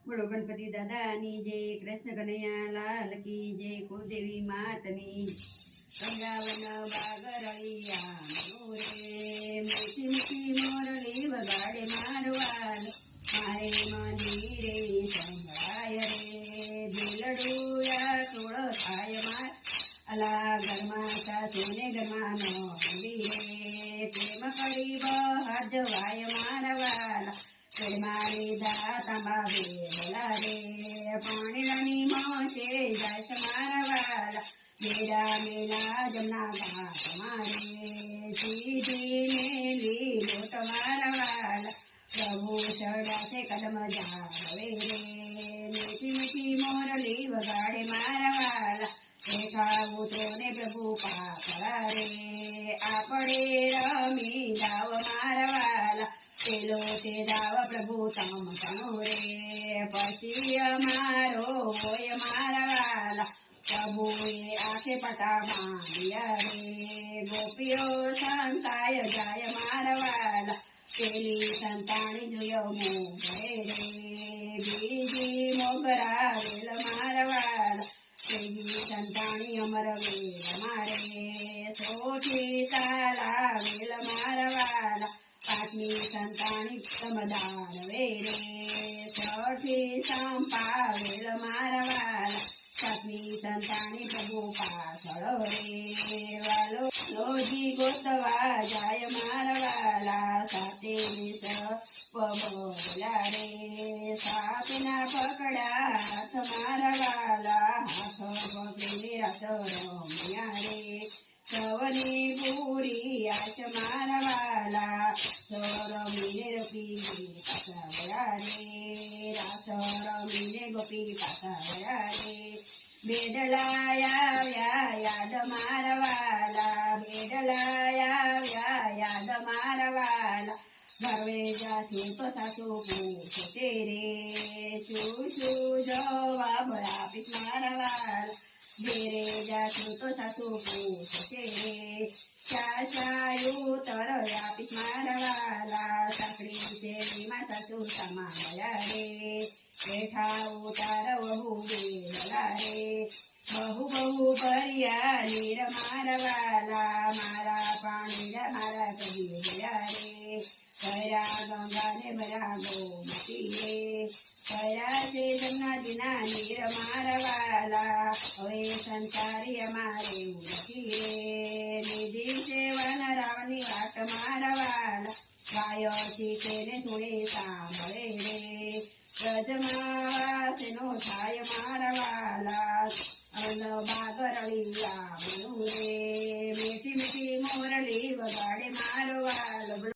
બોલો ગણપતિ દાદાની જય, કૃષ્ણ કનૈયા લાલ કી જય, કુળદેવી માતની વૃંદાવન બાગરળિયા રે, મીઠી મીઠી મોરલી વગાડે મારવાલ, મારે મંદિરે સંભળાય રે, દિલડુયા ટોળો થાય માર, અલા ઘરમાં સાસુને ઘરમાં નો મંદિરે, પ્રેમ કરી બહાર જવાય મારવાલા, મારી દાતા બેલા રે, પાણીલાની મોસે જાય મારા વાલા, મેરા મેલા જમના ઘાટ મારે, સીધી મેલી લોટ મારા વાલા, પ્રભુ ચડાશે કદમ જાવે રે, મીઠી મીઠી મોરલી વગાડે મારા વાલા, દેખાવું તો ને પ્રભુ પાપડા રે, આપણે રમી દાવ મારા વાલા, પેલો તે દાવ પ્રભુ તમ તણો રે, પછી અમારો હોય મારા વાલા, પ્રભુએ આંખે પટા માંડ્યા રે, ગોપીઓ સંતાય જાય મારા વાલા, પેલી સંતાણી જોયો મોગરે રે, બીજી મોગરા વેલ મારા વાલા, ત્રીજી સંતાણી અમર વેલ મારે, ચોથી તાલા વેલ મારા વાલા, પાંચમી સંતાણી સમદાર વેરે, છઠ્ઠી સંપા વેલ મારા વાલા, સાતમી સંતાણી પ્રભુ પાછળ રે, વાલો લોજી ગોતવા જાય મારા વાલા, સાતેમી બોલા રે, સાતના પકડા હાથ મારા વાલા, હાથ પકડીને રાત રમ્યા રે, સવની પૂરી આચ મારા વાલા, રમીને ગોપી પાછા ગયા રે, રાત રમીને ગોપી પાછા ગયા રે, બેડલાયા યાદ મારા વાલા, બેડલાયા યાદ મારા વાલા, ઘરે જાશે તો સાસુ પૂછે રે, શું શું જવાબ આપીશ મારા વાલા, ઘેરે જાશું તો સાસુ પૂછે રે, ચાચાયું તર આપીશ મારા વાલા, સાકડી શેરીમાં સાસુ સમાયા રે, બેઠા ઉતાર વહુ બેલા રે, બહુ બહુ ભર્યા નીર મારા વાલા, મારા પાણી મારા કદી ગયા રે, ભર્યા ગંગા ને ભર્યા ગોમતી રે, ભર્યા છે જમનાજીના નીર મારા વાલા, હવે સંસારી અમારે નથી રે, નિધિ છે વન રાવની વાટ મારા વાલા, ગાયો શીખે ને સુણે સાંભળે રે, વ્રજમાં વાસનો થાય મારા વાલા, બાગરળિયા રે,